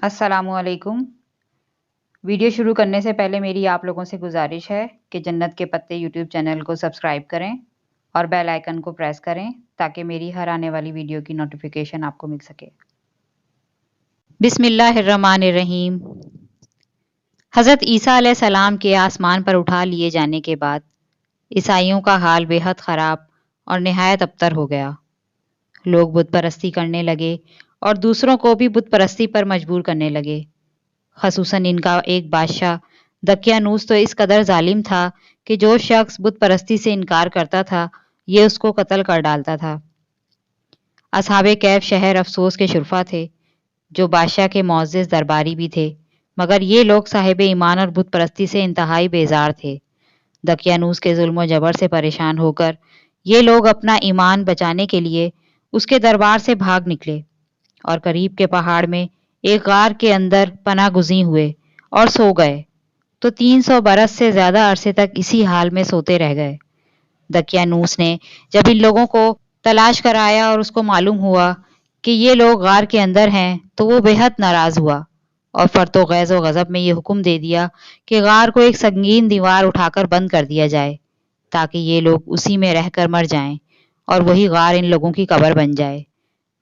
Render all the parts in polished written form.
السلام علیکم۔ ویڈیو شروع کرنے سے پہلے میری آپ لوگوں سے گزارش ہے کہ جنت کے پتے یوٹیوب چینل کو سبسکرائب کریں اور بیل آئیکن کو پریس کریں تاکہ میری ہر آنے والی ویڈیو کی نوٹیفیکیشن آپ کو مل سکے۔ بسم اللہ الرحمن الرحیم۔ حضرت عیسیٰ علیہ السلام کے آسمان پر اٹھا لیے جانے کے بعد عیسائیوں کا حال بے حد خراب اور نہایت ابتر ہو گیا۔ لوگ بت پرستی کرنے لگے اور دوسروں کو بھی بت پرستی پر مجبور کرنے لگے۔ خصوصاً ان کا ایک بادشاہ دقیانوس تو اس قدر ظالم تھا کہ جو شخص بت پرستی سے انکار کرتا تھا یہ اس کو قتل کر ڈالتا تھا۔ اصحاب کہف شہر افسوس کے شرفا تھے جو بادشاہ کے معزز درباری بھی تھے، مگر یہ لوگ صاحب ایمان اور بت پرستی سے انتہائی بیزار تھے۔ دقیانوس کے ظلم و جبر سے پریشان ہو کر یہ لوگ اپنا ایمان بچانے کے لیے اس کے دربار سے بھاگ نکلے اور قریب کے پہاڑ میں ایک غار کے اندر پناہ گزین ہوئے اور سو گئے تو 300 برس سے زیادہ عرصے تک اسی حال میں سوتے رہ گئے۔ دقیانوس نے جب ان لوگوں کو تلاش کرایا اور اس کو معلوم ہوا کہ یہ لوگ غار کے اندر ہیں تو وہ بے حد ناراض ہوا اور فرط و غیظ و غضب میں یہ حکم دے دیا کہ غار کو ایک سنگین دیوار اٹھا کر بند کر دیا جائے تاکہ یہ لوگ اسی میں رہ کر مر جائیں اور وہی غار ان لوگوں کی قبر بن جائے۔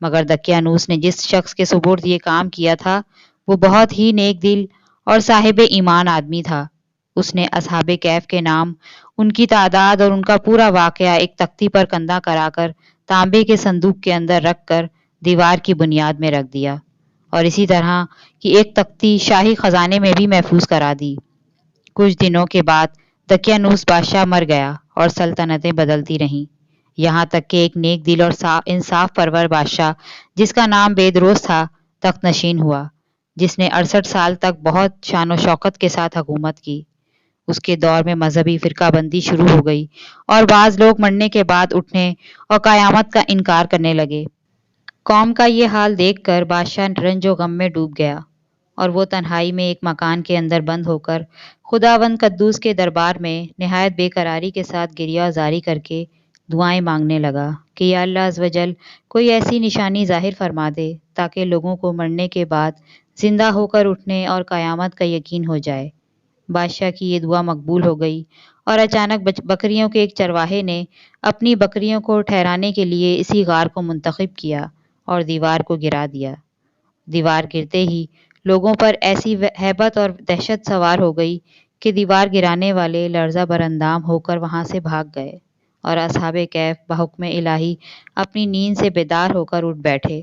مگر دقیانوس نے جس شخص کے سپرد یہ کام کیا تھا وہ بہت ہی نیک دل اور صاحب ایمان آدمی تھا۔ اس نے اصحاب کہف کے نام، ان کی تعداد اور ان کا پورا واقعہ ایک تختی پر کندہ کرا کر تانبے کے صندوق کے اندر رکھ کر دیوار کی بنیاد میں رکھ دیا اور اسی طرح کی ایک تختی شاہی خزانے میں بھی محفوظ کرا دی۔ کچھ دنوں کے بعد دقیانوس بادشاہ مر گیا اور سلطنتیں بدلتی رہیں، یہاں تک کہ ایک نیک دل اور انصاف پرور بادشاہ جس کا نام بیدروس تھا تخت نشین ہوا، جس نے 68 سال تک بہت شان و شوکت کے ساتھ حکومت کی۔ اس کے دور میں مذہبی فرقہ بندی شروع ہو گئی اور بعض لوگ مرنے کے بعد اٹھنے اور قیامت کا انکار کرنے لگے۔ قوم کا یہ حال دیکھ کر بادشاہ رنج و غم میں ڈوب گیا اور وہ تنہائی میں ایک مکان کے اندر بند ہو کر خداوند قدوس کے دربار میں نہایت بے قراری کے ساتھ گریہ زاری کر کے دعائیں مانگنے لگا کہ یا اللہ عز و جل کوئی ایسی نشانی ظاہر فرما دے تاکہ لوگوں کو مرنے کے بعد زندہ ہو کر اٹھنے اور قیامت کا یقین ہو جائے۔ بادشاہ کی یہ دعا مقبول ہو گئی اور اچانک بکریوں کے ایک چرواہے نے اپنی بکریوں کو ٹھہرانے کے لیے اسی غار کو منتخب کیا اور دیوار کو گرا دیا۔ دیوار گرتے ہی لوگوں پر ایسی ہیبت اور دہشت سوار ہو گئی کہ دیوار گرانے والے لرزہ بر اندام ہو کر وہاں سے بھاگ گئے اور اصحاب کہف بحکم الہی اپنی نیند سے بیدار ہو کر اٹھ بیٹھے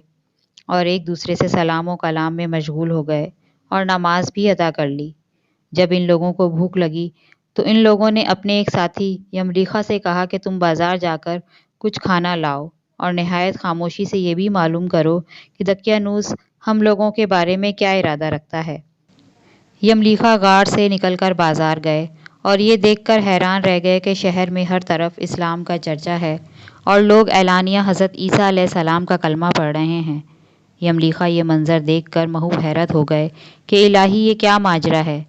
اور ایک دوسرے سے سلام و کلام میں مشغول ہو گئے اور نماز بھی ادا کر لی۔ جب ان لوگوں کو بھوک لگی تو ان لوگوں نے اپنے ایک ساتھی یملیخا سے کہا کہ تم بازار جا کر کچھ کھانا لاؤ اور نہایت خاموشی سے یہ بھی معلوم کرو کہ دقیانوس ہم لوگوں کے بارے میں کیا ارادہ رکھتا ہے۔ یملیخا غار سے نکل کر بازار گئے اور یہ دیکھ کر حیران رہ گئے کہ شہر میں ہر طرف اسلام کا چرچا ہے اور لوگ اعلانیہ حضرت عیسیٰ علیہ السلام کا کلمہ پڑھ رہے ہیں۔ یملیخا یہ منظر دیکھ کر محو حیرت ہو گئے کہ الہی یہ کیا ماجرا ہے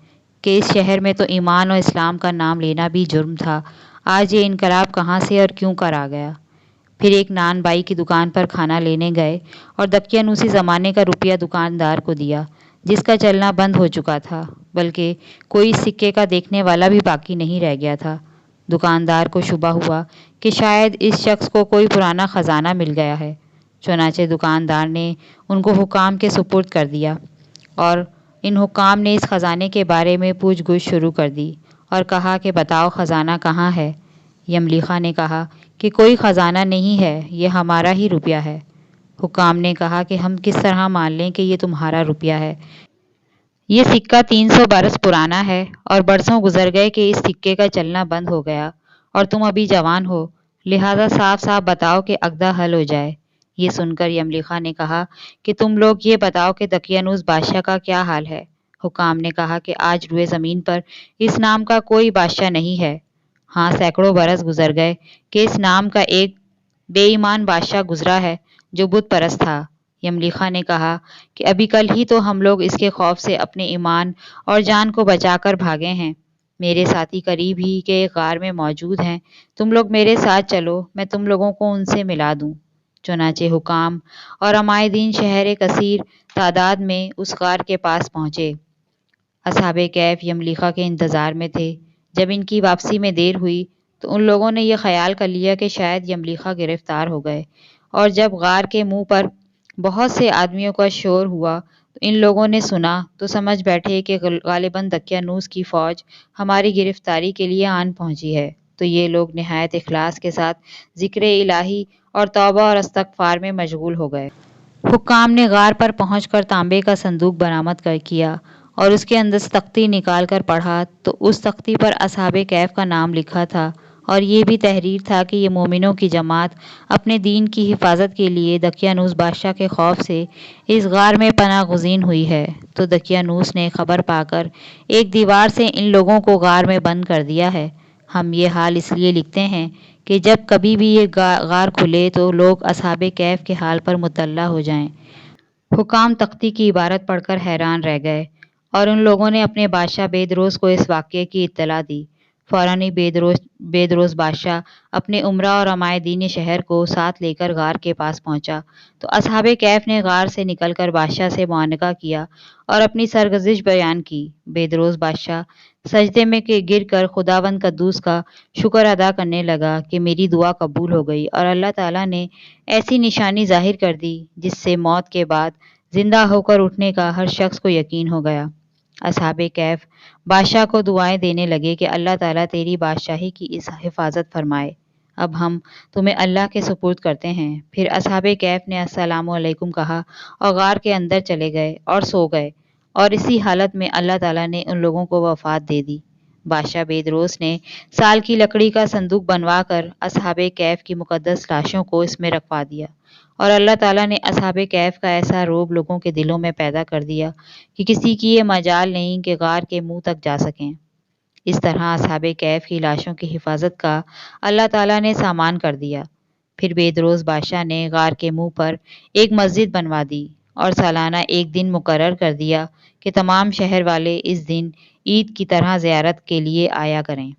کہ اس شہر میں تو ایمان اور اسلام کا نام لینا بھی جرم تھا، آج یہ انقلاب کہاں سے اور کیوں کر آ گیا۔ پھر ایک نان بائی کی دکان پر کھانا لینے گئے اور دقیانوسی زمانے کا روپیہ دکاندار کو دیا جس کا چلنا بند ہو چکا تھا، بلکہ کوئی سکے کا دیکھنے والا بھی باقی نہیں رہ گیا تھا۔ دکاندار کو شبہ ہوا کہ شاید اس شخص کو کوئی پرانا خزانہ مل گیا ہے، چنانچہ دکاندار نے ان کو حکام کے سپرد کر دیا اور ان حکام نے اس خزانے کے بارے میں پوچھ گچھ شروع کر دی اور کہا کہ بتاؤ خزانہ کہاں ہے۔ یملیخا نے کہا کہ کوئی خزانہ نہیں ہے، یہ ہمارا ہی روپیہ ہے۔ حکام نے کہا کہ ہم کس طرح مان لیں کہ یہ تمہارا روپیہ ہے؟ یہ سکہ 300 برس پرانا ہے اور برسوں گزر گئے کہ اس سکے کا چلنا بند ہو گیا اور تم ابھی جوان ہو، لہذا صاف صاف بتاؤ کہ عقدہ حل ہو جائے۔ یہ سن کر یملیخا نے کہا کہ تم لوگ یہ بتاؤ کہ دقیانوس بادشاہ کا کیا حال ہے۔ حکام نے کہا کہ آج روئے زمین پر اس نام کا کوئی بادشاہ نہیں ہے۔ ہاں، سینکڑوں برس گزر گئے کہ اس نام کا ایک بے ایمان بادشاہ گزرا ہے جو بت پرست تھا۔ یملیخا نے کہا کہ ابھی کل ہی تو ہم لوگ اس کے خوف سے اپنے ایمان اور جان کو بچا کر بھاگے ہیں۔ میرے ساتھی قریب ہی کے ایک غار میں موجود ہیں، تم لوگ میرے ساتھ چلو، میں تم لوگوں کو ان سے ملا دوں۔ چنانچہ حکام اور عمائدین شہر کثیر تعداد میں اس غار کے پاس پہنچے۔ اصحاب کہف یملیخا کے انتظار میں تھے۔ جب ان کی واپسی میں دیر ہوئی تو ان لوگوں نے یہ خیال کر لیا کہ شاید یملیخا گرفتار ہو گئے، اور جب غار کے منہ پر بہت سے آدمیوں کا شور ہوا تو ان لوگوں نے سنا تو سمجھ بیٹھے کہ غالباً دقیانوس کی فوج ہماری گرفتاری کے لیے آن پہنچی ہے، تو یہ لوگ نہایت اخلاص کے ساتھ ذکر الہی اور توبہ اور استغفار میں مشغول ہو گئے۔ حکام نے غار پر پہنچ کر تانبے کا صندوق برآمد کیا اور اس کے اندر سے تختی نکال کر پڑھا تو اس تختی پر اصحاب کہف کا نام لکھا تھا، اور یہ بھی تحریر تھا کہ یہ مومنوں کی جماعت اپنے دین کی حفاظت کے لیے دقیانوس بادشاہ کے خوف سے اس غار میں پناہ گزین ہوئی ہے۔ تو دقیانوس نے خبر پا کر ایک دیوار سے ان لوگوں کو غار میں بند کر دیا ہے۔ ہم یہ حال اس لیے لکھتے ہیں کہ جب کبھی بھی یہ غار کھلے تو لوگ اصحاب کہف کے حال پر مطلع ہو جائیں۔ حکام تختی کی عبارت پڑھ کر حیران رہ گئے، اور ان لوگوں نے اپنے بادشاہ بیدروس کو اس واقعے کی اطلاع دی۔ فوراً ہی بیدروس بادشاہ اپنے امراء اور عمائدین شہر کو ساتھ لے کر غار کے پاس پہنچا تو اصحاب کہف نے غار سے نکل کر بادشاہ سے معانقہ کیا اور اپنی سرگزشت بیان کی۔ بیدروس بادشاہ سجدے میں گر کر خداوند قدوس کا شکر ادا کرنے لگا کہ میری دعا قبول ہو گئی، اور اللہ تعالیٰ نے ایسی نشانی ظاہر کر دی جس سے موت کے بعد زندہ ہو کر اٹھنے کا ہر شخص کو یقین ہو گیا۔ اصحاب کہف بادشاہ کو دعائیں دینے لگے کہ اللہ تعالیٰ تیری بادشاہی کی اس حفاظت فرمائے، اب ہم تمہیں اللہ کے سپرد کرتے ہیں۔ پھر اصحاب کہف نے السلام علیکم کہا اور غار کے اندر چلے گئے اور سو گئے، اور اسی حالت میں اللہ تعالیٰ نے ان لوگوں کو وفات دے دی۔ بادشاہ بیدروس نے سال کی لکڑی کا صندوق بنوا کر اصحاب کہف کی مقدس لاشوں کو اس میں رکھوا دیا، اور اللہ تعالیٰ نے اصحاب کہف کا ایسا رعب لوگوں کے دلوں میں پیدا کر دیا کہ کسی کی یہ مجال نہیں کہ غار کے منہ تک جا سکیں۔ اس طرح اصحاب کہف کی لاشوں کی حفاظت کا اللہ تعالیٰ نے سامان کر دیا۔ پھر بیدروس بادشاہ نے غار کے منہ پر ایک مسجد بنوا دی اور سالانہ ایک دن مقرر کر دیا کہ تمام شہر والے اس دن عید کی طرح زیارت کے لیے آیا کریں۔